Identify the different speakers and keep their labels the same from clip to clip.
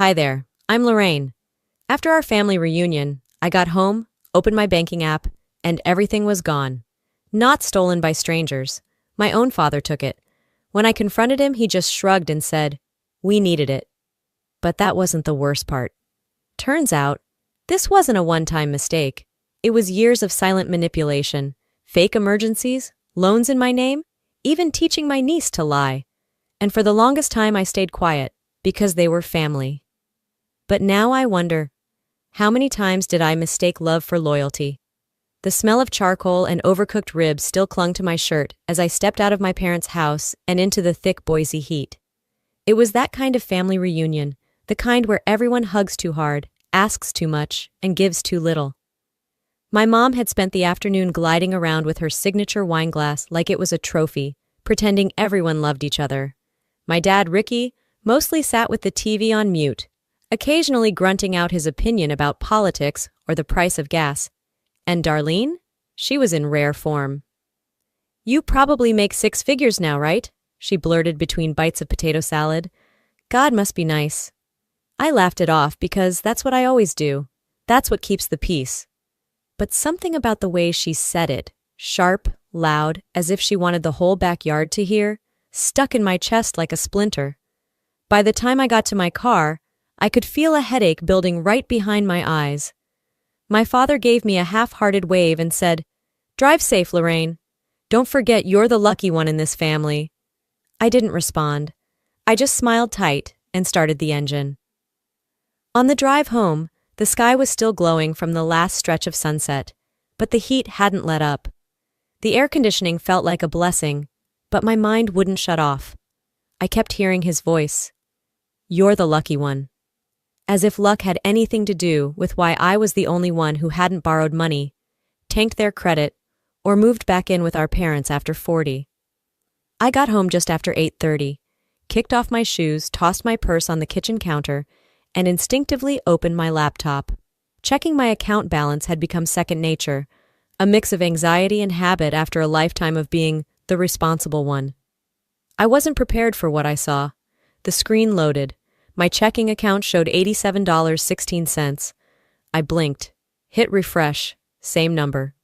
Speaker 1: Hi there, I'm Lorraine. After our family reunion, I got home, opened my banking app, and everything was gone. Not stolen by strangers. My own father took it. When I confronted him, he just shrugged and said, "We needed it." But that wasn't the worst part. Turns out, this wasn't a one-time mistake. It was years of silent manipulation, fake emergencies, loans in my name, even teaching my niece to lie. And for the longest time I stayed quiet, because they were family. But now I wonder, how many times did I mistake love for loyalty? The smell of charcoal and overcooked ribs still clung to my shirt as I stepped out of my parents' house and into the thick Boise heat. It was that kind of family reunion, the kind where everyone hugs too hard, asks too much, and gives too little. My mom had spent the afternoon gliding around with her signature wine glass like it was a trophy, pretending everyone loved each other. My dad, Ricky, mostly sat with the TV on mute, occasionally grunting out his opinion about politics or the price of gas. And Darlene? She was in rare form. "You probably make 6 figures now, right?" she blurted between bites of potato salad. "God must be nice." I laughed it off because that's what I always do. That's what keeps the peace. But something about the way she said it, sharp, loud, as if she wanted the whole backyard to hear, stuck in my chest like a splinter. By the time I got to my car, I could feel a headache building right behind my eyes. My father gave me a half-hearted wave and said, "Drive safe, Lorraine. Don't forget you're the lucky one in this family." I didn't respond. I just smiled tight and started the engine. On the drive home, the sky was still glowing from the last stretch of sunset, but the heat hadn't let up. The air conditioning felt like a blessing, but my mind wouldn't shut off. I kept hearing his voice. "You're the lucky one." As if luck had anything to do with why I was the only one who hadn't borrowed money, tanked their credit, or moved back in with our parents after 40. I got home just after 8:30, kicked off my shoes, tossed my purse on the kitchen counter, and instinctively opened my laptop. Checking my account balance had become second nature, a mix of anxiety and habit after a lifetime of being the responsible one. I wasn't prepared for what I saw. The screen loaded. My checking account showed $87.16. I blinked, hit refresh, same number.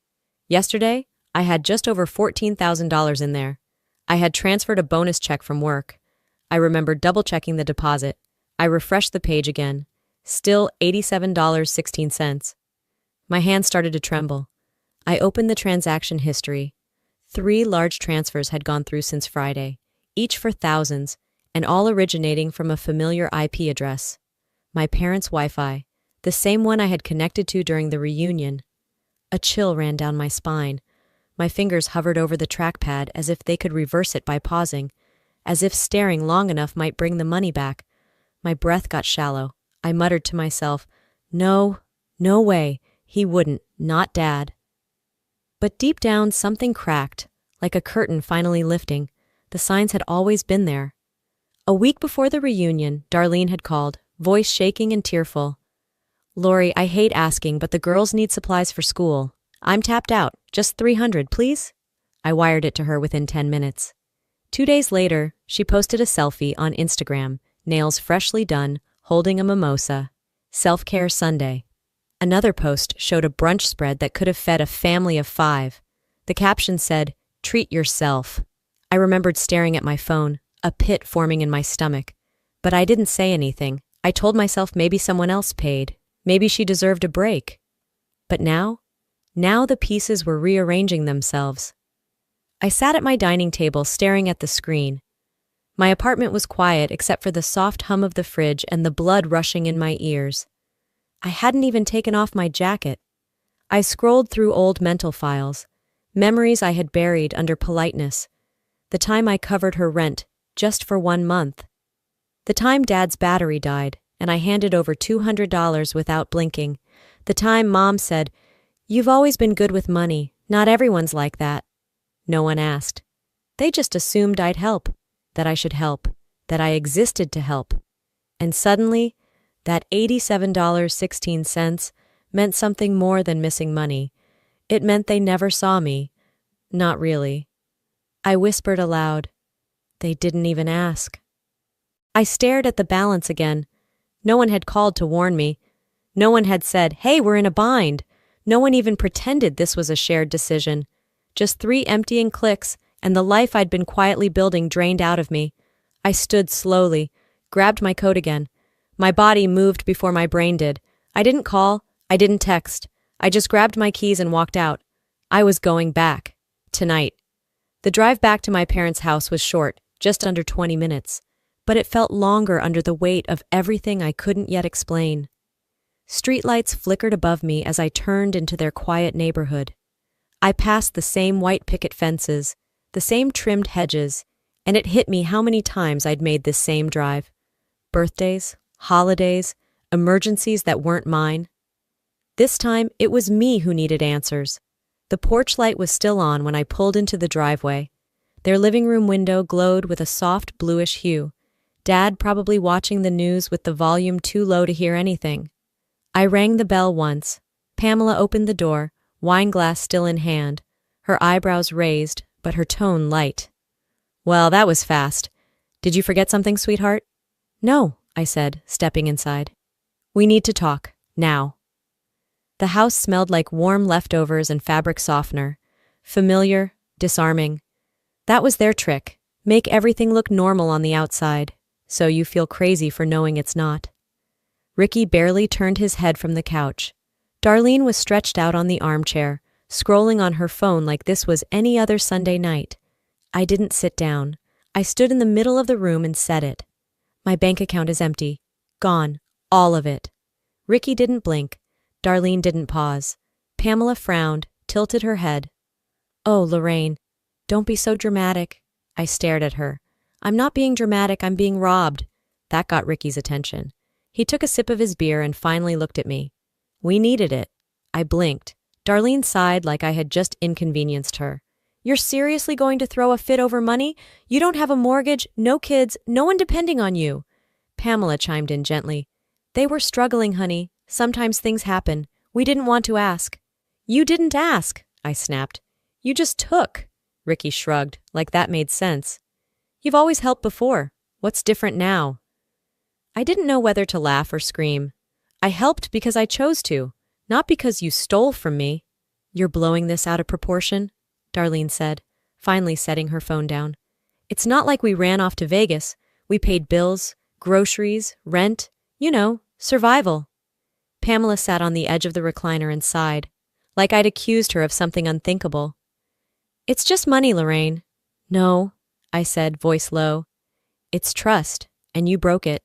Speaker 1: Yesterday, I had just over $14,000 in there. I had transferred a bonus check from work. I remembered double-checking the deposit. I refreshed the page again. Still $87.16. My hands started to tremble. I opened the transaction history. 3 large transfers had gone through since Friday, each for thousands, and all originating from a familiar IP address. My parents' Wi-Fi, the same one I had connected to during the reunion. A chill ran down my spine. My fingers hovered over the trackpad as if they could reverse it by pausing, as if staring long enough might bring the money back. My breath got shallow. I muttered to myself, "No, no way, he wouldn't, not Dad." But deep down, something cracked, like a curtain finally lifting. The signs had always been there. A week before the reunion, Darlene had called, voice shaking and tearful. "Lori, I hate asking, but the girls need supplies for school. I'm tapped out. Just $300, please?" I wired it to her within 10 minutes. 2 days later, she posted a selfie on Instagram, nails freshly done, holding a mimosa. Self-care Sunday. Another post showed a brunch spread that could have fed a family of 5. The caption said, "Treat yourself." I remembered staring at my phone, a pit forming in my stomach. But I didn't say anything. I told myself maybe someone else paid. Maybe she deserved a break. But now the pieces were rearranging themselves. I sat at my dining table staring at the screen. My apartment was quiet except for the soft hum of the fridge and the blood rushing in my ears. I hadn't even taken off my jacket. I scrolled through old mental files, memories I had buried under politeness. The time I covered her rent, just for 1 month. The time Dad's battery died, and I handed over $200 without blinking. The time Mom said, "You've always been good with money. Not everyone's like that." No one asked. They just assumed I'd help, that I should help, that I existed to help. And suddenly, that $87.16 meant something more than missing money. It meant they never saw me. Not really. I whispered aloud, "They didn't even ask." I stared at the balance again. No one had called to warn me. No one had said, "Hey, we're in a bind." No one even pretended this was a shared decision. Just 3 emptying clicks, and the life I'd been quietly building drained out of me. I stood slowly, grabbed my coat again. My body moved before my brain did. I didn't call, I didn't text. I just grabbed my keys and walked out. I was going back. Tonight. The drive back to my parents' house was short, just under 20 minutes. But it felt longer under the weight of everything I couldn't yet explain. Streetlights flickered above me as I turned into their quiet neighborhood. I passed the same white picket fences, the same trimmed hedges, and it hit me how many times I'd made this same drive. Birthdays, holidays, emergencies that weren't mine. This time, it was me who needed answers. The porch light was still on when I pulled into the driveway. Their living room window glowed with a soft bluish hue. Dad probably watching the news with the volume too low to hear anything. I rang the bell once. Pamela opened the door, wine glass still in hand, her eyebrows raised, but her tone light. "Well, that was fast. Did you forget something, sweetheart?" "No," I said, stepping inside. "We need to talk, now." The house smelled like warm leftovers and fabric softener. Familiar, disarming. That was their trick. Make everything look normal on the outside, so you feel crazy for knowing it's not. Ricky barely turned his head from the couch. Darlene was stretched out on the armchair, scrolling on her phone like this was any other Sunday night. I didn't sit down. I stood in the middle of the room and said it. "My bank account is empty. Gone. All of it." Ricky didn't blink. Darlene didn't pause. Pamela frowned, tilted her head. "Oh, Lorraine, don't be so dramatic." I stared at her. "I'm not being dramatic, I'm being robbed." That got Ricky's attention. He took a sip of his beer and finally looked at me. "We needed it." I blinked. Darlene sighed like I had just inconvenienced her. "You're seriously going to throw a fit over money? You don't have a mortgage, no kids, no one depending on you." Pamela chimed in gently. "They were struggling, honey. Sometimes things happen. We didn't want to ask." "You didn't ask," I snapped. "You just took." Ricky shrugged, like that made sense. "You've always helped before. What's different now?" I didn't know whether to laugh or scream. "I helped because I chose to, not because you stole from me." "You're blowing this out of proportion," Darlene said, finally setting her phone down. "It's not like we ran off to Vegas. We paid bills, groceries, rent, survival." Pamela sat on the edge of the recliner and sighed, like I'd accused her of something unthinkable. "It's just money, Lorraine." "No," I said, voice low. "It's trust, and you broke it."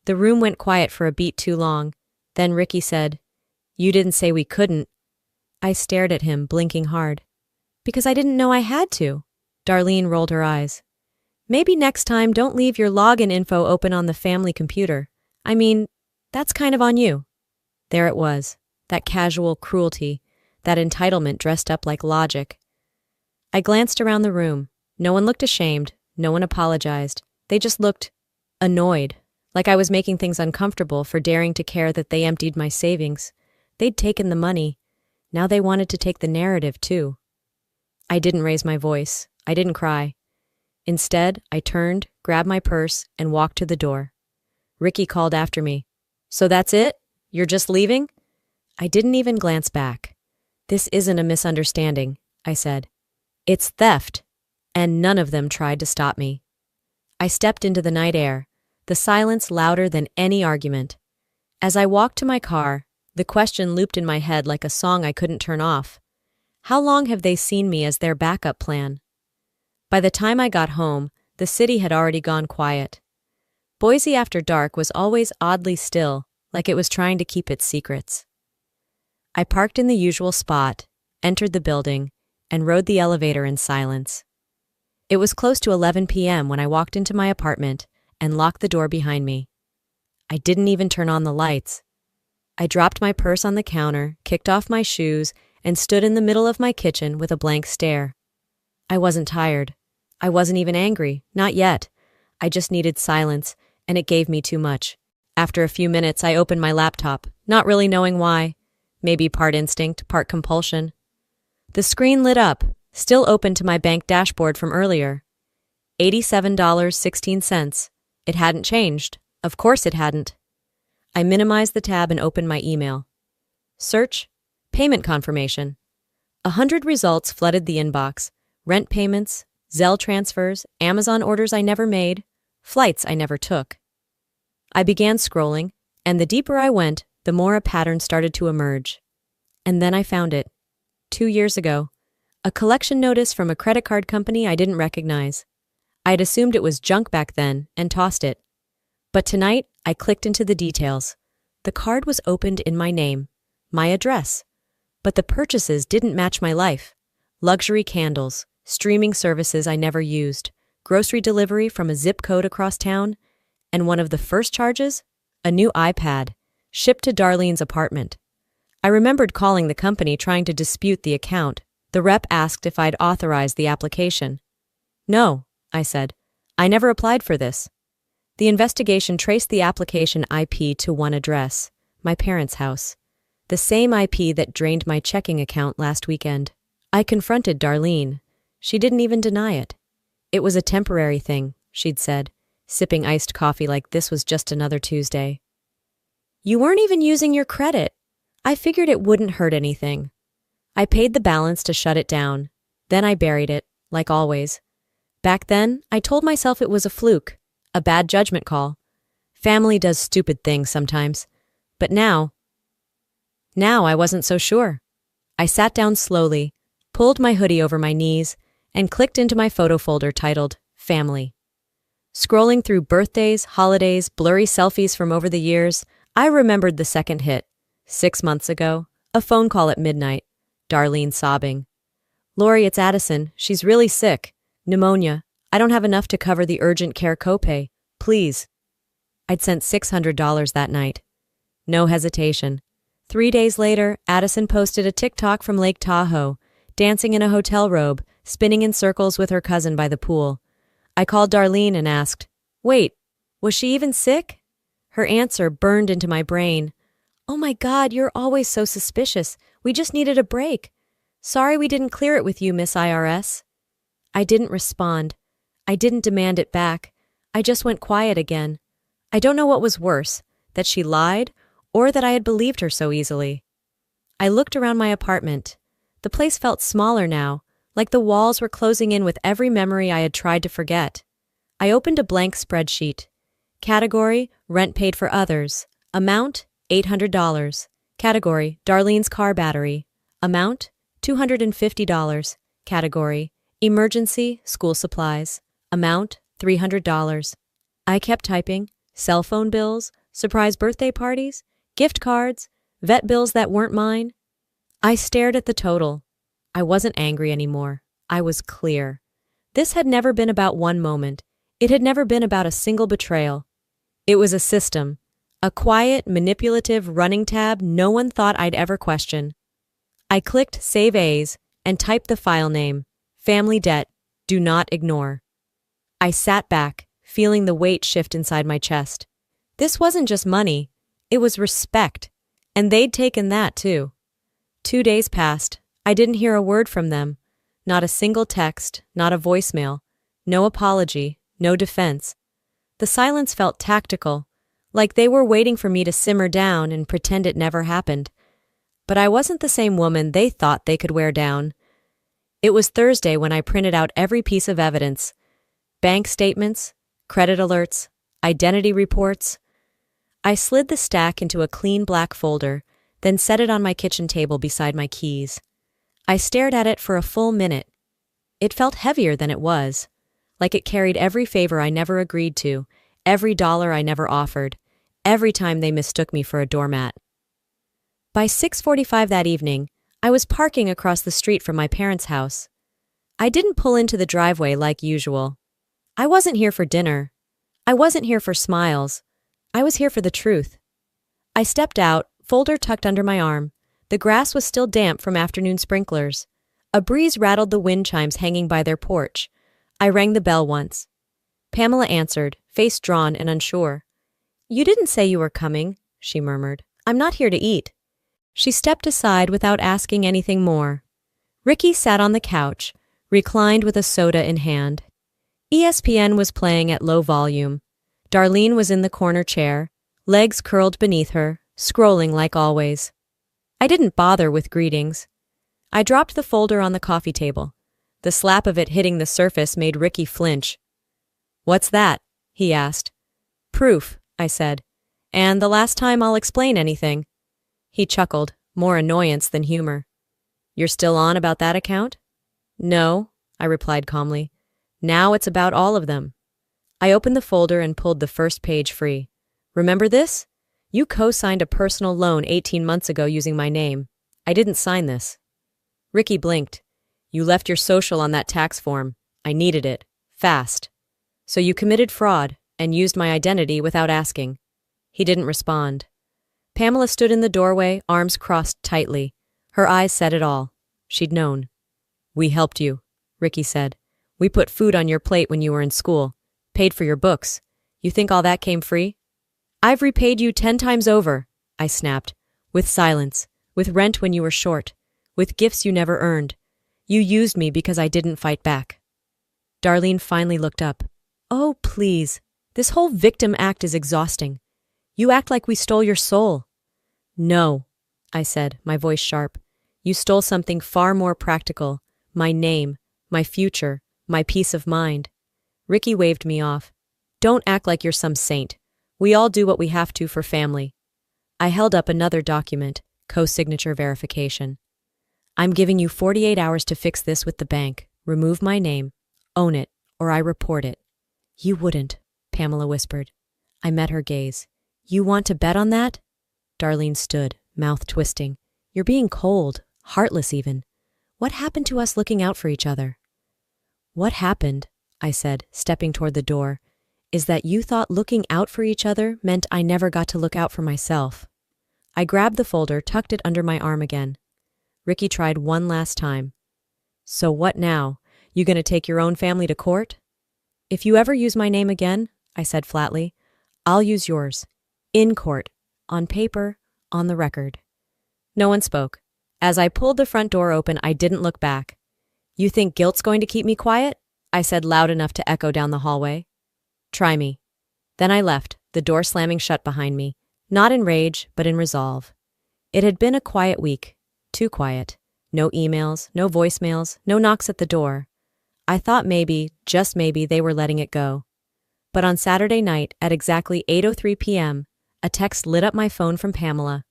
Speaker 1: The room went quiet for a beat too long. Then Ricky said, "You didn't say we couldn't." I stared at him, blinking hard. "Because I didn't know I had to." Darlene rolled her eyes. "Maybe next time don't leave your login info open on the family computer. I mean, that's kind of on you." There it was, that casual cruelty, that entitlement dressed up like logic. I glanced around the room. No one looked ashamed, no one apologized. They just looked annoyed. Like I was making things uncomfortable for daring to care that they emptied my savings. They'd taken the money. Now they wanted to take the narrative, too. I didn't raise my voice. I didn't cry. Instead, I turned, grabbed my purse, and walked to the door. Ricky called after me. "So that's it? You're just leaving?" I didn't even glance back. "This isn't a misunderstanding," I said. "It's theft." And none of them tried to stop me. I stepped into the night air. The silence louder than any argument. As I walked to my car, the question looped in my head like a song I couldn't turn off. How long have they seen me as their backup plan? By the time I got home, the city had already gone quiet. Boise after dark was always oddly still, like it was trying to keep its secrets. I parked in the usual spot, entered the building, and rode the elevator in silence. It was close to 11 p.m. when I walked into my apartment and locked the door behind me. I didn't even turn on the lights. I dropped my purse on the counter, kicked off my shoes, and stood in the middle of my kitchen with a blank stare. I wasn't tired. I wasn't even angry, not yet. I just needed silence, and it gave me too much. After a few minutes, I opened my laptop, not really knowing why. Maybe part instinct, part compulsion. The screen lit up, still open to my bank dashboard from earlier. $87.16. It hadn't changed. Of course it hadn't. I minimized the tab and opened my email. Search, payment confirmation. 100 results flooded the inbox. Rent payments, Zelle transfers, Amazon orders I never made, flights I never took. I began scrolling, and the deeper I went, the more a pattern started to emerge. And then I found it. 2 years ago. A collection notice from a credit card company I didn't recognize. I'd assumed it was junk back then and tossed it. But tonight, I clicked into the details. The card was opened in my name, my address. But the purchases didn't match my life. Luxury candles, streaming services I never used, grocery delivery from a zip code across town, and one of the first charges? A new iPad, shipped to Darlene's apartment. I remembered calling the company trying to dispute the account. The rep asked if I'd authorized the application. No, I said. I never applied for this. The investigation traced the application IP to one address, my parents' house. The same IP that drained my checking account last weekend. I confronted Darlene. She didn't even deny it. It was a temporary thing, she'd said, sipping iced coffee like this was just another Tuesday. You weren't even using your credit. I figured it wouldn't hurt anything. I paid the balance to shut it down. Then I buried it, like always. Back then, I told myself it was a fluke, a bad judgment call. Family does stupid things sometimes. But now I wasn't so sure. I sat down slowly, pulled my hoodie over my knees, and clicked into my photo folder titled Family. Scrolling through birthdays, holidays, blurry selfies from over the years, I remembered the second hit. 6 months ago, a phone call at midnight. Darlene sobbing. Lori, it's Addison. She's really sick. Pneumonia. I don't have enough to cover the urgent care copay. Please. I'd sent $600 that night. No hesitation. 3 days later, Addison posted a TikTok from Lake Tahoe, dancing in a hotel robe, spinning in circles with her cousin by the pool. I called Darlene and asked, Wait, was she even sick? Her answer burned into my brain. Oh my God, you're always so suspicious. We just needed a break. Sorry we didn't clear it with you, Miss IRS. I didn't respond. I didn't demand it back. I just went quiet again. I don't know what was worse, that she lied or that I had believed her so easily. I looked around my apartment. The place felt smaller now, like the walls were closing in with every memory I had tried to forget. I opened a blank spreadsheet. Category, rent paid for others. Amount, $800. Category, Darlene's car battery. Amount, $250. Category, emergency, school supplies. Amount, $300. I kept typing. Cell phone bills, surprise birthday parties, gift cards, vet bills that weren't mine. I stared at the total. I wasn't angry anymore. I was clear. This had never been about one moment. It had never been about a single betrayal. It was a system. A quiet, manipulative running tab no one thought I'd ever question. I clicked Save As and typed the file name, Family Debt, Do Not Ignore. I sat back, feeling the weight shift inside my chest. This wasn't just money, it was respect, and they'd taken that too. 2 days passed. I didn't hear a word from them. Not a single text, not a voicemail, no apology, no defense. The silence felt tactical, like they were waiting for me to simmer down and pretend it never happened. But I wasn't the same woman they thought they could wear down. It was Thursday when I printed out every piece of evidence. Bank statements, credit alerts, identity reports. I slid the stack into a clean black folder, then set it on my kitchen table beside my keys. I stared at it for a full minute. It felt heavier than it was, like it carried every favor I never agreed to, every dollar I never offered, every time they mistook me for a doormat. By 6:45 that evening, I was parking across the street from my parents' house. I didn't pull into the driveway like usual. I wasn't here for dinner. I wasn't here for smiles. I was here for the truth. I stepped out, folder tucked under my arm. The grass was still damp from afternoon sprinklers. A breeze rattled the wind chimes hanging by their porch. I rang the bell once. Pamela answered, face drawn and unsure. You didn't say you were coming, she murmured. I'm not here to eat. She stepped aside without asking anything more. Ricky sat on the couch, reclined with a soda in hand. ESPN was playing at low volume. Darlene was in the corner chair, legs curled beneath her, scrolling like always. I didn't bother with greetings. I dropped the folder on the coffee table. The slap of it hitting the surface made Ricky flinch. "What's that?" he asked. "Proof," I said. "And the last time I'll explain anything." He chuckled, more annoyance than humor. "You're still on about that account?" "No," I replied calmly. "Now it's about all of them." I opened the folder and pulled the first page free. "Remember this? You co-signed a personal loan 18 months ago using my name. I didn't sign this." Ricky blinked. "You left your social on that tax form. I needed it. Fast. So you committed fraud and used my identity without asking." He didn't respond. Pamela stood in the doorway, arms crossed tightly. Her eyes said it all. She'd known. "We helped you," Ricky said. "We put food on your plate when you were in school. Paid for your books. You think all that came free?" "I've repaid you 10 times over," I snapped. "With silence. With rent when you were short. With gifts you never earned. You used me because I didn't fight back." Darlene finally looked up. "Oh, please. This whole victim act is exhausting. You act like we stole your soul." "No," I said, my voice sharp. "You stole something far more practical. My name, my future, my peace of mind." Ricky waved me off. "Don't act like you're some saint. We all do what we have to for family." I held up another document, co-signature verification. "I'm giving you 48 hours to fix this with the bank. Remove my name. Own it, or I report it." "You wouldn't," Pamela whispered. I met her gaze. "You want to bet on that?" Darlene stood, mouth twisting. "You're being cold, heartless even. What happened to us looking out for each other?" "What happened," I said, stepping toward the door, "is that you thought looking out for each other meant I never got to look out for myself." I grabbed the folder, tucked it under my arm again. Ricky tried one last time. "So what now? You gonna take your own family to court?" "If you ever use my name again," I said flatly, "I'll use yours. In court. On paper. On the record." No one spoke. As I pulled the front door open, I didn't look back. "You think guilt's going to keep me quiet?" I said loud enough to echo down the hallway. "Try me." Then I left, the door slamming shut behind me, not in rage, but in resolve. It had been a quiet week. Too quiet. No emails, no voicemails, no knocks at the door. I thought maybe, just maybe, they were letting it go. But on Saturday night, at exactly 8:03 p.m., a text lit up my phone from Pamela.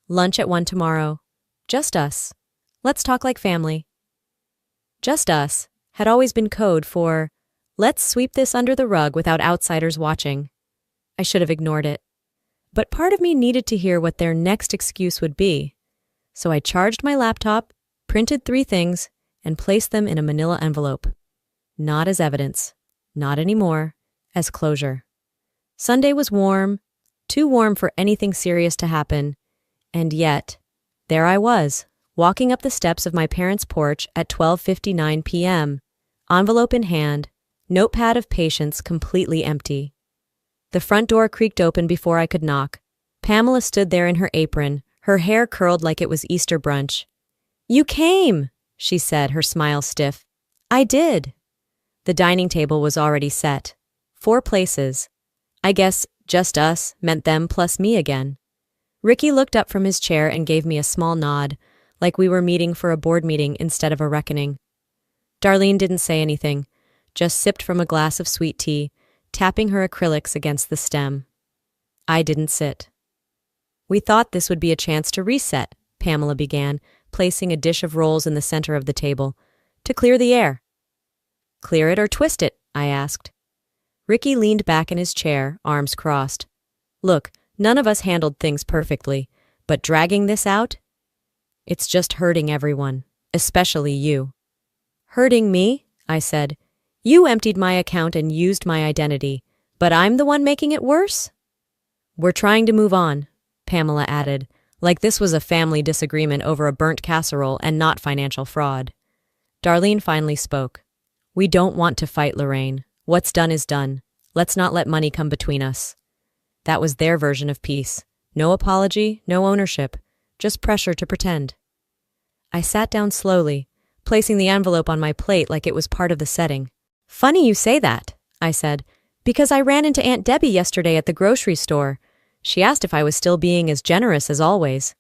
Speaker 1: "Lunch at 1 tomorrow. Just us. Let's talk like family." "Just us" had always been code for, "Let's sweep this under the rug without outsiders watching." I should have ignored it. But part of me needed to hear what their next excuse would be. So I charged my laptop, printed 3 things, and placed them in a manila envelope. Not as evidence. Not anymore. As closure. Sunday was warm, too warm for anything serious to happen, and yet, there I was, walking up the steps of my parents' porch at 12:59 p.m., envelope in hand, notepad of patience completely empty. The front door creaked open before I could knock. Pamela stood there in her apron, her hair curled like it was Easter brunch. "You came," she said, her smile stiff. "I did." The dining table was already set. 4 places. I guess just us meant them plus me again. Ricky looked up from his chair and gave me a small nod, like we were meeting for a board meeting instead of a reckoning. Darlene didn't say anything, just sipped from a glass of sweet tea, tapping her acrylics against the stem. I didn't sit. "We thought this would be a chance to reset," Pamela began, placing a dish of rolls in the center of the table, "to clear the air." "Clear it or twist it?" I asked. Ricky leaned back in his chair, arms crossed. "Look, none of us handled things perfectly, but dragging this out? It's just hurting everyone, especially you." "Hurting me?" I said. "You emptied my account and used my identity, but I'm the one making it worse?" "We're trying to move on," Pamela added, like this was a family disagreement over a burnt casserole and not financial fraud. Darlene finally spoke. "We don't want to fight, Lorraine. What's done is done. Let's not let money come between us." That was their version of peace. No apology, no ownership, just pressure to pretend. I sat down slowly, placing the envelope on my plate like it was part of the setting. "Funny you say that," I said, "because I ran into Aunt Debbie yesterday at the grocery store. She asked if I was still being as generous as always.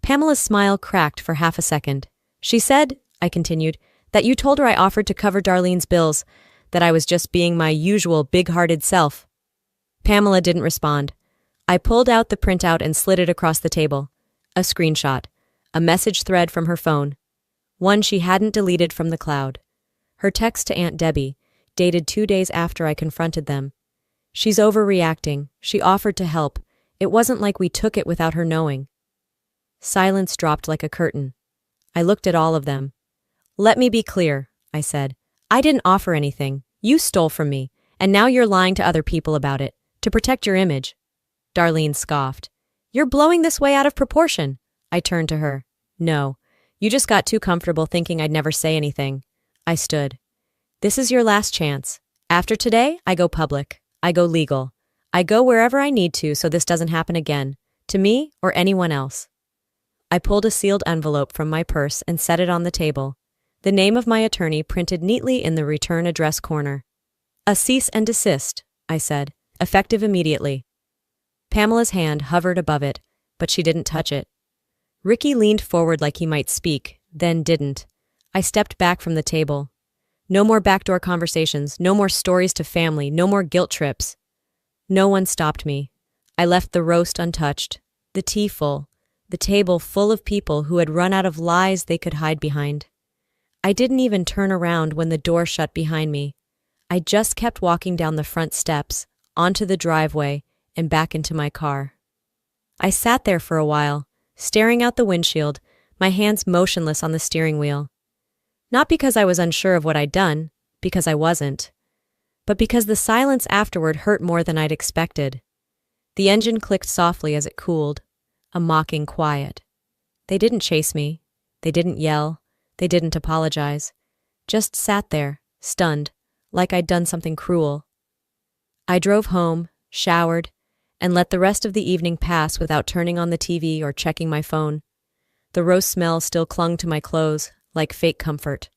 Speaker 1: Pamela's smile cracked for half a second. She said, I continued, that you told her I offered to cover Darlene's bills, that I was just being my usual big-hearted self. Pamela didn't respond. I pulled out the printout and slid it across the table. A screenshot. A message thread from her phone. One she hadn't deleted from the cloud. Her text to Aunt Debbie, dated 2 days after I confronted them. She's overreacting. She offered to help. It wasn't like we took it without her knowing. Silence dropped like a curtain. I looked at all of them. Let me be clear, I said. I didn't offer anything. You stole from me, and now you're lying to other people about it, to protect your image. Darlene scoffed. You're blowing this way out of proportion. I turned to her. No, you just got too comfortable thinking I'd never say anything. I stood. This is your last chance. After today, I go public. I go legal. I go wherever I need to so this doesn't happen again, to me or anyone else. I pulled a sealed envelope from my purse and set it on the table. The name of my attorney printed neatly in the return address corner. A cease and desist, I said, effective immediately. Pamela's hand hovered above it, but she didn't touch it. Ricky leaned forward like he might speak, then didn't. I stepped back from the table. No more backdoor conversations, no more stories to family, no more guilt trips. No one stopped me. I left the roast untouched, the tea full, the table full of people who had run out of lies they could hide behind. I didn't even turn around when the door shut behind me. I just kept walking down the front steps, onto the driveway, and back into my car. I sat there for a while, staring out the windshield, my hands motionless on the steering wheel. Not because I was unsure of what I'd done, because I wasn't, but because the silence afterward hurt more than I'd expected. The engine clicked softly as it cooled, a mocking quiet. They didn't chase me. They didn't yell. They didn't apologize. Just sat there, stunned, like I'd done something cruel. I drove home, showered, and let the rest of the evening pass without turning on the TV or checking my phone. The roast smell still clung to my clothes, like fake comfort.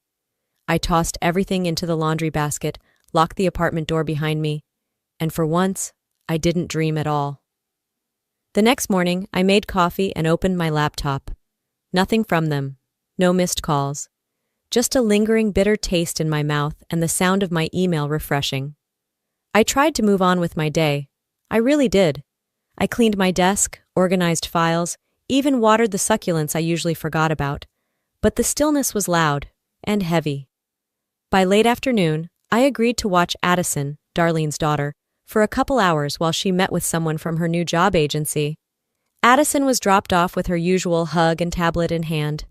Speaker 1: I tossed everything into the laundry basket, locked the apartment door behind me, and for once, I didn't dream at all. The next morning, I made coffee and opened my laptop. Nothing from them. No missed calls. Just a lingering bitter taste in my mouth and the sound of my email refreshing. I tried to move on with my day. I really did. I cleaned my desk, organized files, even watered the succulents I usually forgot about. But the stillness was loud and heavy. By late afternoon, I agreed to watch Addison, Darlene's daughter, for a couple hours while she met with someone from her new job agency. Addison was dropped off with her usual hug and tablet in hand.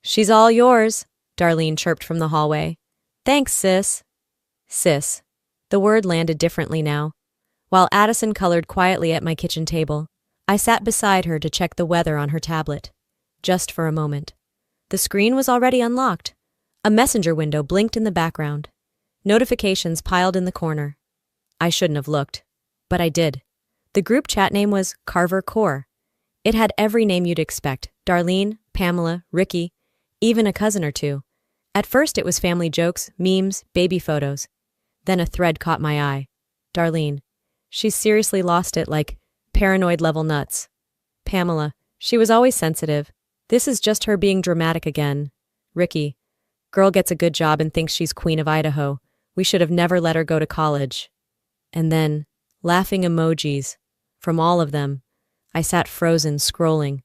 Speaker 1: She's all yours, Darlene chirped from the hallway. Thanks, sis. Sis. The word landed differently now. While Addison colored quietly at my kitchen table, I sat beside her to check the weather on her tablet. Just for a moment. The screen was already unlocked. A messenger window blinked in the background. Notifications piled in the corner. I shouldn't have looked, but I did. The group chat name was Carver Core. It had every name you'd expect: Darlene, Pamela, Ricky, even a cousin or two. At first it was family jokes, memes, baby photos. Then a thread caught my eye. Darlene. She's seriously lost it, like paranoid level nuts. Pamela. She was always sensitive. This is just her being dramatic again. Ricky. Girl gets a good job and thinks she's Queen of Idaho. We should have never let her go to college. And then, laughing emojis. From all of them. I sat frozen, scrolling.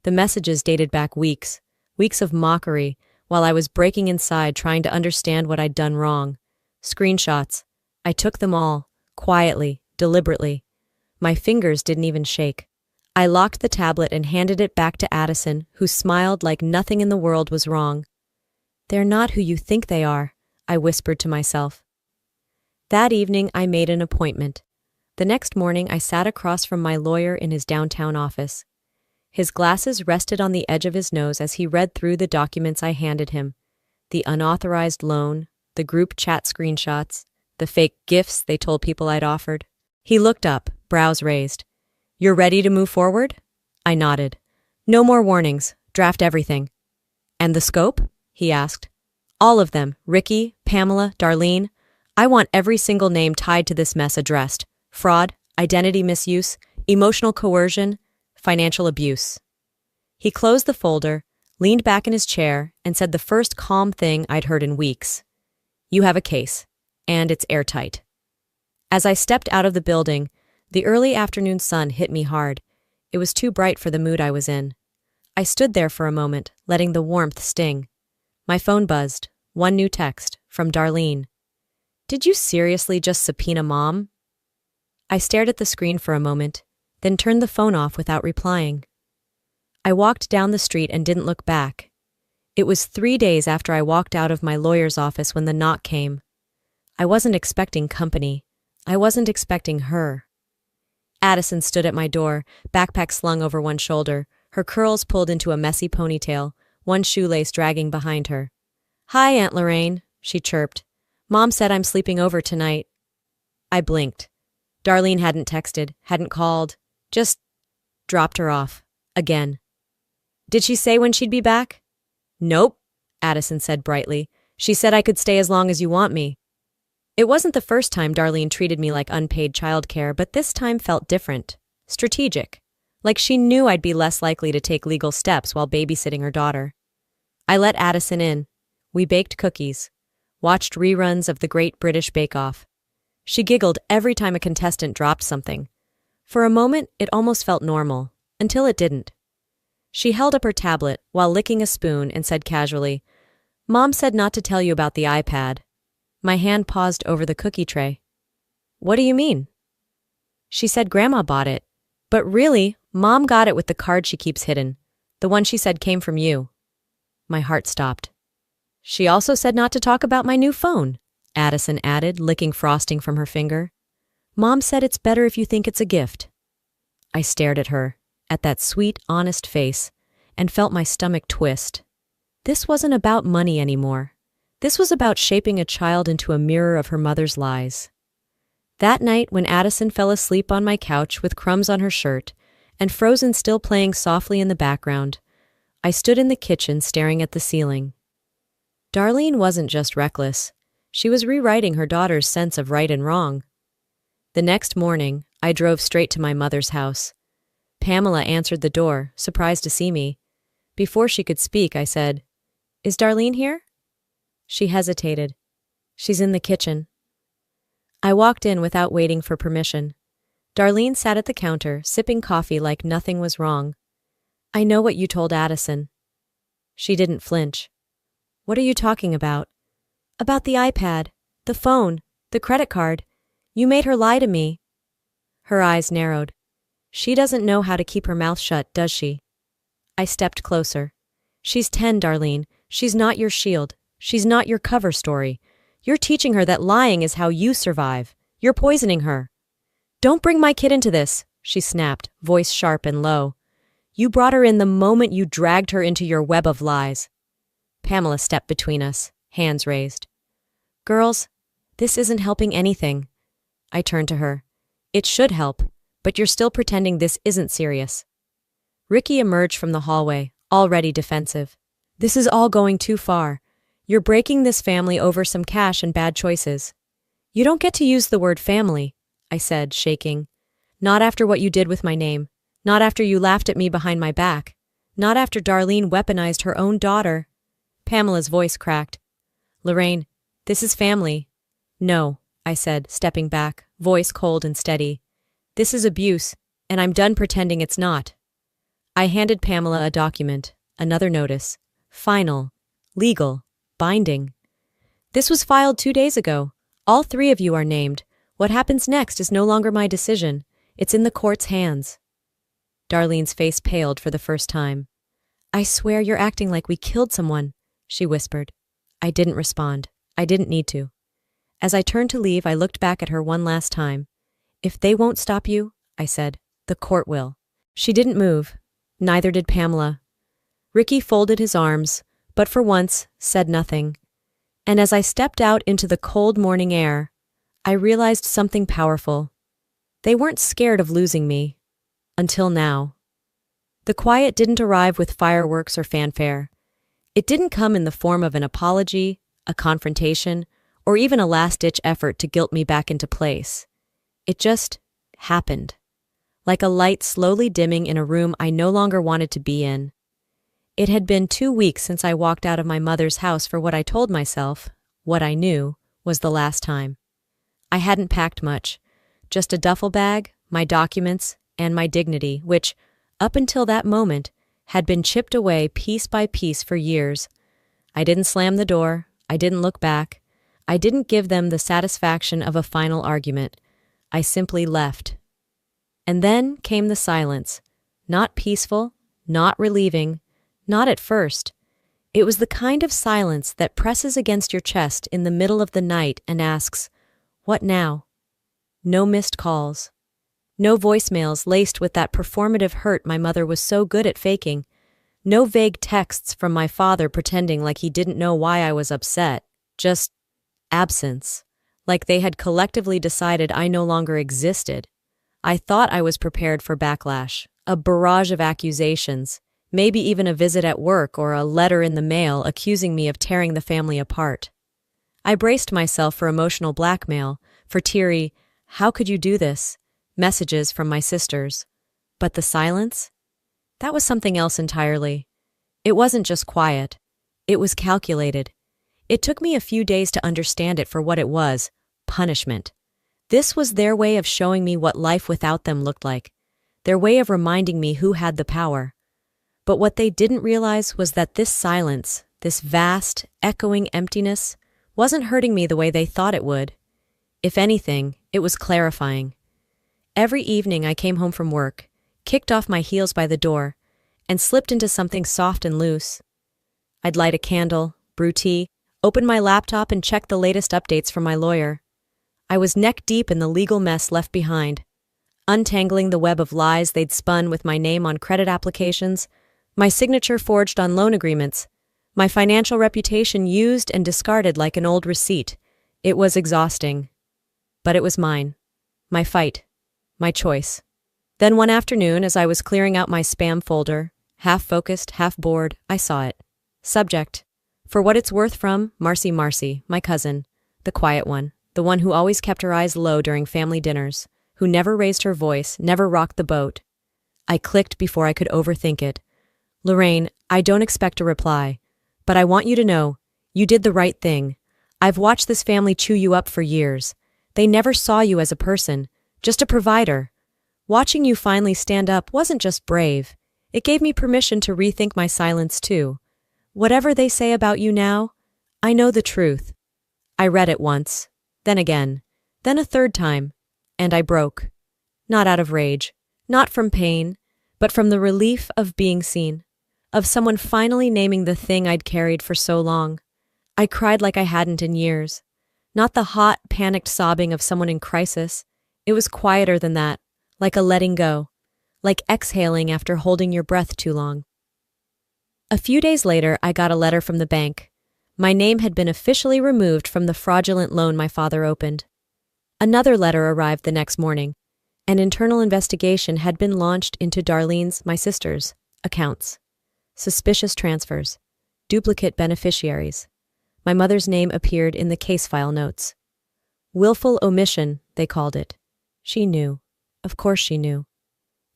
Speaker 1: The messages dated back weeks. Weeks of mockery, while I was breaking inside trying to understand what I'd done wrong. Screenshots. I took them all, quietly, deliberately. My fingers didn't even shake. I locked the tablet and handed it back to Addison, who smiled like nothing in the world was wrong. They're not who you think they are, I whispered to myself. That evening I made an appointment. The next morning I sat across from my lawyer in his downtown office. His glasses rested on the edge of his nose as he read through the documents I handed him. The unauthorized loan, the group chat screenshots, the fake gifts they told people I'd offered. He looked up, brows raised. You're ready to move forward? I nodded. No more warnings. Draft everything. And the scope? He asked. All of them. Ricky, Pamela, Darlene. I want every single name tied to this mess addressed. Fraud, identity misuse, Emotional coercion, financial abuse. He closed the folder, leaned back in his chair, and said the first calm thing I'd heard in weeks. You have a case, and it's airtight. As I stepped out of the building, the early afternoon sun hit me hard. It was too bright for the mood I was in. I stood there for a moment, letting the warmth sting. My phone buzzed. One new text, from Darlene. Did you seriously just subpoena Mom? I stared at the screen for a moment, then turned the phone off without replying. I walked down the street and didn't look back. It was 3 days after I walked out of my lawyer's office when the knock came. I wasn't expecting company. I wasn't expecting her. Addison stood at my door, backpack slung over one shoulder, her curls pulled into a messy ponytail, one shoelace dragging behind her. Hi, Aunt Lorraine, she chirped. Mom said I'm sleeping over tonight. I blinked. Darlene hadn't texted, hadn't called, just dropped her off. Again. Did she say when she'd be back? Nope, Addison said brightly. She said I could stay as long as you want me. It wasn't the first time Darlene treated me like unpaid childcare, but this time felt different. Strategic. Like she knew I'd be less likely to take legal steps while babysitting her daughter. I let Addison in. We baked cookies. Watched reruns of The Great British Bake Off. She giggled every time a contestant dropped something. For a moment, it almost felt normal, until it didn't. She held up her tablet while licking a spoon and said casually, Mom said not to tell you about the iPad. My hand paused over the cookie tray. What do you mean? She said Grandma bought it. But really, Mom got it with the card she keeps hidden. The one she said came from you. My heart stopped. She also said not to talk about my new phone, Addison added, licking frosting from her finger. Mom said it's better if you think it's a gift. I stared at her, at that sweet, honest face, and felt my stomach twist. This wasn't about money anymore. This was about shaping a child into a mirror of her mother's lies. That night, when Addison fell asleep on my couch with crumbs on her shirt and Frozen still playing softly in the background, I stood in the kitchen staring at the ceiling. Darlene wasn't just reckless. She was rewriting her daughter's sense of right and wrong. The next morning, I drove straight to my mother's house. Pamela answered the door, surprised to see me. Before she could speak, I said, Is Darlene here? She hesitated. She's in the kitchen. I walked in without waiting for permission. Darlene sat at the counter, sipping coffee like nothing was wrong. I know what you told Addison. She didn't flinch. What are you talking about? About the iPad, the phone, the credit card. You made her lie to me. Her eyes narrowed. She doesn't know how to keep her mouth shut, does she? I stepped closer. She's 10, Darlene. She's not your shield. She's not your cover story. You're teaching her that lying is how you survive. You're poisoning her. Don't bring my kid into this, she snapped, voice sharp and low. You brought her in the moment you dragged her into your web of lies. Pamela stepped between us, hands raised. Girls, this isn't helping anything. I turned to her. It should help, but you're still pretending this isn't serious. Ricky emerged from the hallway, already defensive. This is all going too far. You're breaking this family over some cash and bad choices. You don't get to use the word family, I said, shaking. Not after what you did with my name. Not after you laughed at me behind my back. Not after Darlene weaponized her own daughter. Pamela's voice cracked. Lorraine, this is family. No, I said, stepping back, voice cold and steady. This is abuse, and I'm done pretending it's not. I handed Pamela a document, another notice. Final. Legal. Binding. This was filed 2 days ago. All 3 of you are named. What happens next is no longer my decision. It's in the court's hands. Darlene's face paled for the first time. I swear you're acting like we killed someone, she whispered. I didn't respond. I didn't need to. As I turned to leave, I looked back at her one last time. If they won't stop you, I said, the court will. She didn't move. Neither did Pamela. Ricky folded his arms, but for once said nothing. And as I stepped out into the cold morning air, I realized something powerful. They weren't scared of losing me. Until now. The quiet didn't arrive with fireworks or fanfare. It didn't come in the form of an apology, a confrontation, or even a last-ditch effort to guilt me back into place. It just happened. like a light slowly dimming in a room I no longer wanted to be in. It had been 2 weeks since I walked out of my mother's house for what I told myself, what I knew, was the last time. I hadn't packed much, just a duffel bag, my documents, and my dignity, which, up until that moment, had been chipped away piece by piece for years. I didn't slam the door, I didn't look back, I didn't give them the satisfaction of a final argument. I simply left. And then came the silence, not peaceful, not relieving, not at first. It was the kind of silence that presses against your chest in the middle of the night and asks, "What now?" No missed calls. No voicemails laced with that performative hurt my mother was so good at faking. No vague texts from my father pretending like he didn't know why I was upset. Just absence. Like they had collectively decided I no longer existed. I thought I was prepared for backlash, a barrage of accusations, maybe even a visit at work or a letter in the mail accusing me of tearing the family apart. I braced myself for emotional blackmail, for teary, "How could you do this?" messages from my sisters. But the silence? That was something else entirely. It wasn't just quiet. It was calculated. It took me a few days to understand it for what it was: punishment. This was their way of showing me what life without them looked like, their way of reminding me who had the power. But what they didn't realize was that this silence, this vast, echoing emptiness, wasn't hurting me the way they thought it would. If anything, it was clarifying. Every evening I came home from work, kicked off my heels by the door, and slipped into something soft and loose. I'd light a candle, brew tea, open my laptop and check the latest updates from my lawyer. I was neck deep in the legal mess left behind, untangling the web of lies they'd spun with my name on credit applications, my signature forged on loan agreements, my financial reputation used and discarded like an old receipt. It was exhausting. But it was mine. My fight. My choice. Then one afternoon, as I was clearing out my spam folder, half focused, half bored, I saw it. Subject: "For what it's worth from Marcy, my cousin, the quiet one, the one who always kept her eyes low during family dinners, who never raised her voice, never rocked the boat." I clicked before I could overthink it. "Lorraine, I don't expect a reply, but I want you to know, you did the right thing. I've watched this family chew you up for years. They never saw you as a person, just a provider. Watching you finally stand up wasn't just brave. It gave me permission to rethink my silence too. Whatever they say about you now, I know the truth." I read it once, then again, then a third time, and I broke. Not out of rage, not from pain, but from the relief of being seen, of someone finally naming the thing I'd carried for so long. I cried like I hadn't in years. Not the hot, panicked sobbing of someone in crisis. It was quieter than that, like a letting go, like exhaling after holding your breath too long. A few days later, I got a letter from the bank. My name had been officially removed from the fraudulent loan my father opened. Another letter arrived the next morning. An internal investigation had been launched into Darlene's, my sister's, accounts. Suspicious transfers. Duplicate beneficiaries. My mother's name appeared in the case file notes. Willful omission, they called it. She knew. Of course she knew.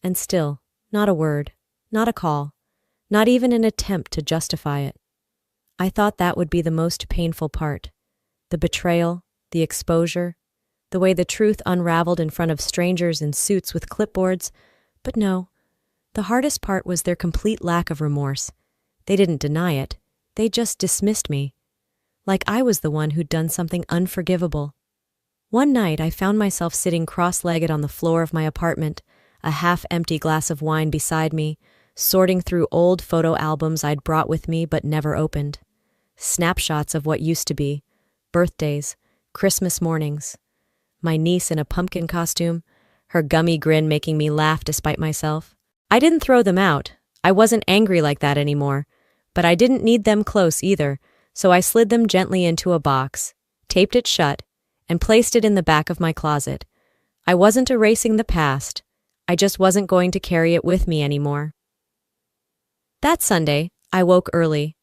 Speaker 1: And still, not a word, not a call, not even an attempt to justify it. I thought that would be the most painful part. The betrayal, the exposure, the way the truth unraveled in front of strangers in suits with clipboards. But no, the hardest part was their complete lack of remorse. They didn't deny it. They just dismissed me. Like I was the one who'd done something unforgivable. One night I found myself sitting cross-legged on the floor of my apartment, a half-empty glass of wine beside me, sorting through old photo albums I'd brought with me but never opened. Snapshots of what used to be, birthdays, Christmas mornings. My niece in a pumpkin costume, her gummy grin making me laugh despite myself. I didn't throw them out. I wasn't angry like that anymore, but I didn't need them close either, so I slid them gently into a box, taped it shut, and placed it in the back of my closet. I wasn't erasing the past. I just wasn't going to carry it with me anymore. That Sunday, I woke early.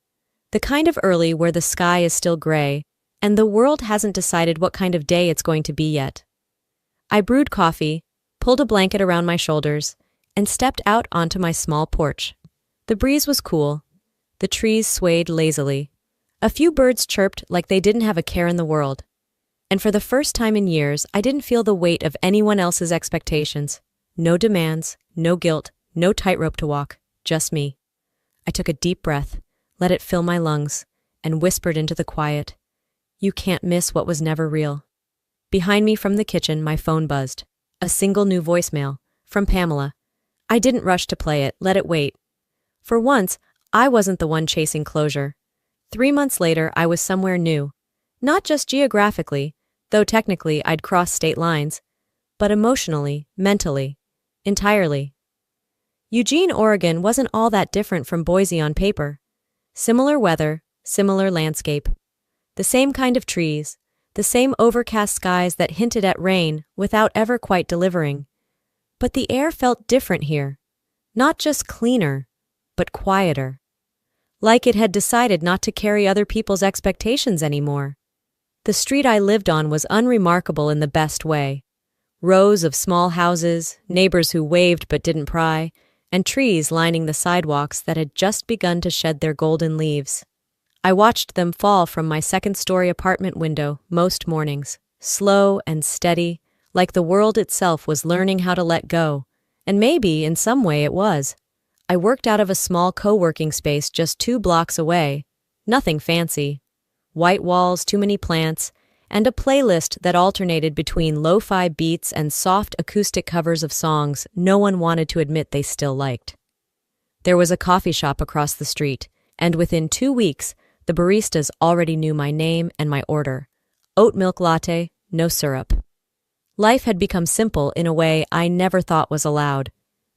Speaker 1: The kind of early where the sky is still gray, and the world hasn't decided what kind of day it's going to be yet. I brewed coffee, pulled a blanket around my shoulders, and stepped out onto my small porch. The breeze was cool. The trees swayed lazily. A few birds chirped like they didn't have a care in the world. And for the first time in years, I didn't feel the weight of anyone else's expectations. No demands, no guilt, no tightrope to walk, just me. I took a deep breath, let it fill my lungs, and whispered into the quiet, "You can't miss what was never real." Behind me from the kitchen, my phone buzzed. A single new voicemail, from Pamela. I didn't rush to play it, let it wait. For once, I wasn't the one chasing closure. 3 months later, I was somewhere new. Not just geographically, though technically I'd crossed state lines, but emotionally, mentally, entirely. Eugene, Oregon wasn't all that different from Boise on paper. Similar weather, similar landscape. The same kind of trees, the same overcast skies that hinted at rain without ever quite delivering. But the air felt different here. Not just cleaner, but quieter. Like it had decided not to carry other people's expectations anymore. The street I lived on was unremarkable in the best way. Rows of small houses, neighbors who waved but didn't pry, and trees lining the sidewalks that had just begun to shed their golden leaves. I watched them fall from my second-story apartment window most mornings, slow and steady, like the world itself was learning how to let go, and maybe, in some way, it was. I worked out of a small co-working space just 2 blocks away. Nothing fancy. White walls, too many plants, and a playlist that alternated between lo-fi beats and soft acoustic covers of songs no one wanted to admit they still liked. There was a coffee shop across the street, and within 2 weeks, the baristas already knew my name and my order. Oat milk latte, no syrup. Life had become simple in a way I never thought was allowed.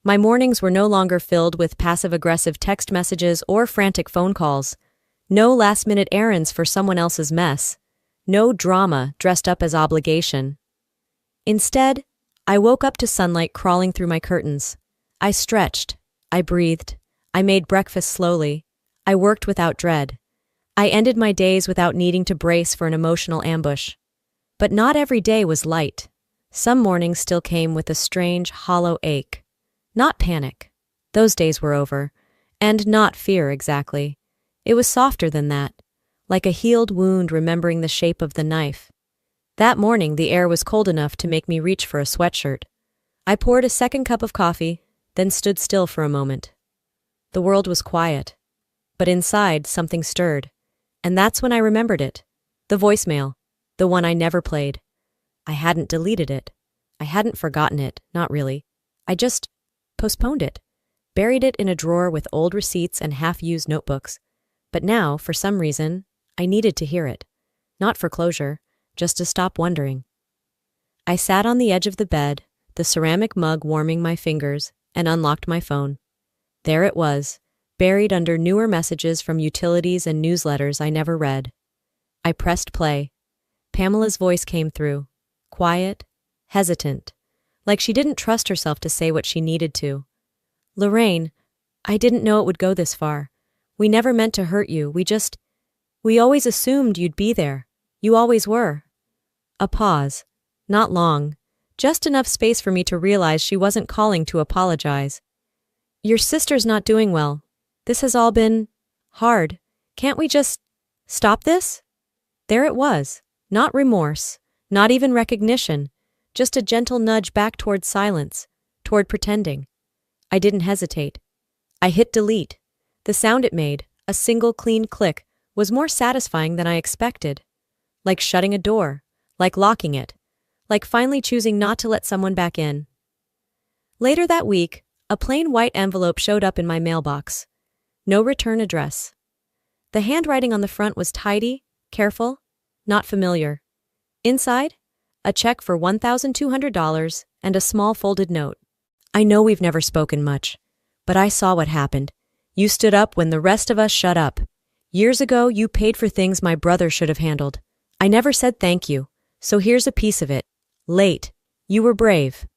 Speaker 1: My mornings were no longer filled with passive-aggressive text messages or frantic phone calls. No last-minute errands for someone else's mess. No drama dressed up as obligation. Instead, I woke up to sunlight crawling through my curtains. I stretched. I breathed. I made breakfast slowly. I worked without dread. I ended my days without needing to brace for an emotional ambush. But not every day was light. Some mornings still came with a strange, hollow ache. Not panic. Those days were over. And not fear, exactly. It was softer than that, like a healed wound remembering the shape of the knife. That morning, the air was cold enough to make me reach for a sweatshirt. I poured a second cup of coffee, then stood still for a moment. The world was quiet. But inside, something stirred. And that's when I remembered it. The voicemail. The one I never played. I hadn't deleted it. I hadn't forgotten it, not really. I just postponed it, buried it in a drawer with old receipts and half-used notebooks. But now, for some reason, I needed to hear it. Not for closure, just to stop wondering. I sat on the edge of the bed, the ceramic mug warming my fingers, and unlocked my phone. There it was, buried under newer messages from utilities and newsletters I never read. I pressed play. Pamela's voice came through, quiet, hesitant, like she didn't trust herself to say what she needed to. "Lorraine, I didn't know it would go this far. We never meant to hurt you, we always assumed you'd be there. You always were." A pause. Not long. Just enough space for me to realize she wasn't calling to apologize. "Your sister's not doing well. This has all been hard. Can't we just stop this?" There it was. Not remorse, not even recognition, just a gentle nudge back toward silence, toward pretending. I didn't hesitate. I hit delete. The sound it made, a single clean click, was more satisfying than I expected. Like shutting a door, like locking it, like finally choosing not to let someone back in. Later that week, a plain white envelope showed up in my mailbox. No return address. The handwriting on the front was tidy, careful, not familiar. Inside, a check for $1,200 and a small folded note. "I know we've never spoken much, but I saw what happened. You stood up when the rest of us shut up. Years ago, you paid for things my brother should have handled. I never said thank you, so here's a piece of it. Late. You were brave.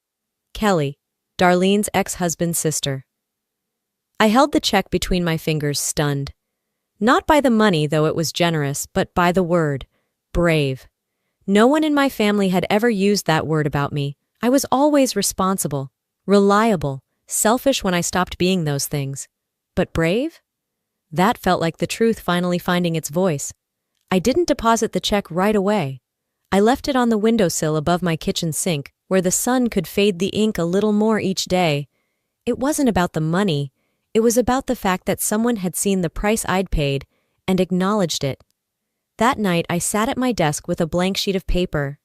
Speaker 1: Kelly, Darlene's ex-husband's sister." I held the check between my fingers, stunned. Not by the money, though it was generous, but by the word, brave. No one in my family had ever used that word about me, I was always responsible, reliable, selfish when I stopped being those things. But brave? That felt like the truth finally finding its voice. I didn't deposit the check right away. I left it on the windowsill above my kitchen sink, where the sun could fade the ink a little more each day. It wasn't about the money. It was about the fact that someone had seen the price I'd paid and acknowledged it. That night, I sat at my desk with a blank sheet of paper.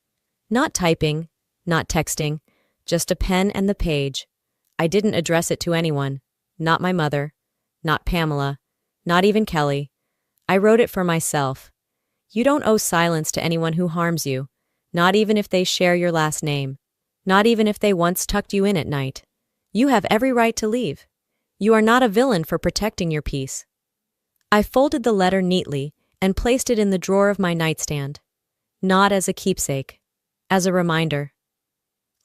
Speaker 1: Not typing, not texting, just a pen and the page. I didn't address it to anyone. Not my mother. Not Pamela. Not even Kelly. I wrote it for myself. You don't owe silence to anyone who harms you, not even if they share your last name, not even if they once tucked you in at night. You have every right to leave. You are not a villain for protecting your peace. I folded the letter neatly and placed it in the drawer of my nightstand, not as a keepsake, as a reminder.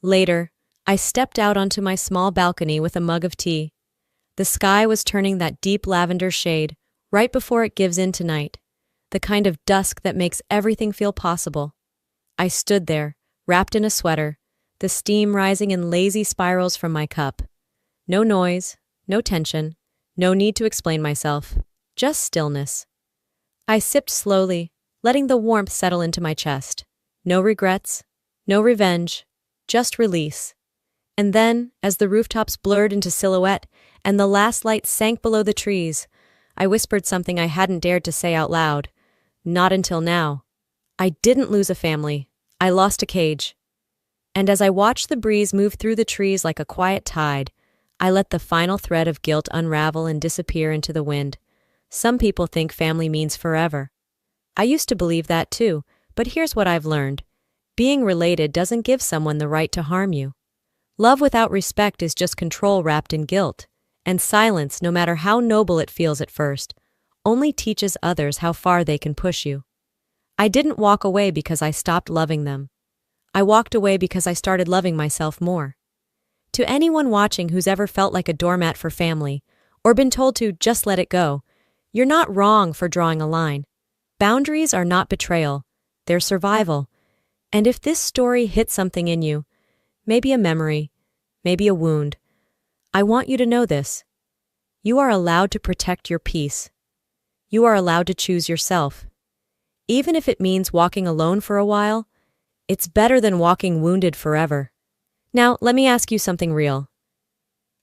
Speaker 1: Later, I stepped out onto my small balcony with a mug of tea. The sky was turning that deep lavender shade right before it gives in to night, the kind of dusk that makes everything feel possible. I stood there, wrapped in a sweater, the steam rising in lazy spirals from my cup. No noise, no tension, no need to explain myself, just stillness. I sipped slowly, letting the warmth settle into my chest. No regrets, no revenge, just release. And then, as the rooftops blurred into silhouette and the last light sank below the trees, I whispered something I hadn't dared to say out loud. Not until now. I didn't lose a family. I lost a cage. And as I watched the breeze move through the trees like a quiet tide, I let the final thread of guilt unravel and disappear into the wind. Some people think family means forever. I used to believe that too, but here's what I've learned. Being related doesn't give someone the right to harm you. Love without respect is just control wrapped in guilt, and silence, no matter how noble it feels at first, only teaches others how far they can push you. I didn't walk away because I stopped loving them. I walked away because I started loving myself more. To anyone watching who's ever felt like a doormat for family, or been told to just let it go, you're not wrong for drawing a line. Boundaries are not betrayal, they're survival. And if this story hit something in you, maybe a memory, maybe a wound, I want you to know this. You are allowed to protect your peace. You are allowed to choose yourself. Even if it means walking alone for a while, it's better than walking wounded forever. Now, let me ask you something real.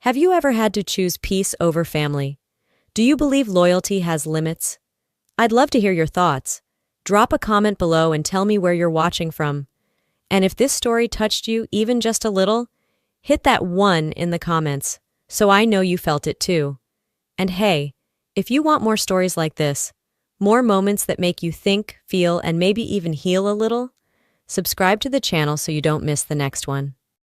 Speaker 1: Have you ever had to choose peace over family? Do you believe loyalty has limits? I'd love to hear your thoughts. Drop a comment below and tell me where you're watching from. And if this story touched you even just a little, hit that 1 in the comments so I know you felt it too. And hey, if you want more stories like this, more moments that make you think, feel, and maybe even heal a little, subscribe to the channel so you don't miss the next one.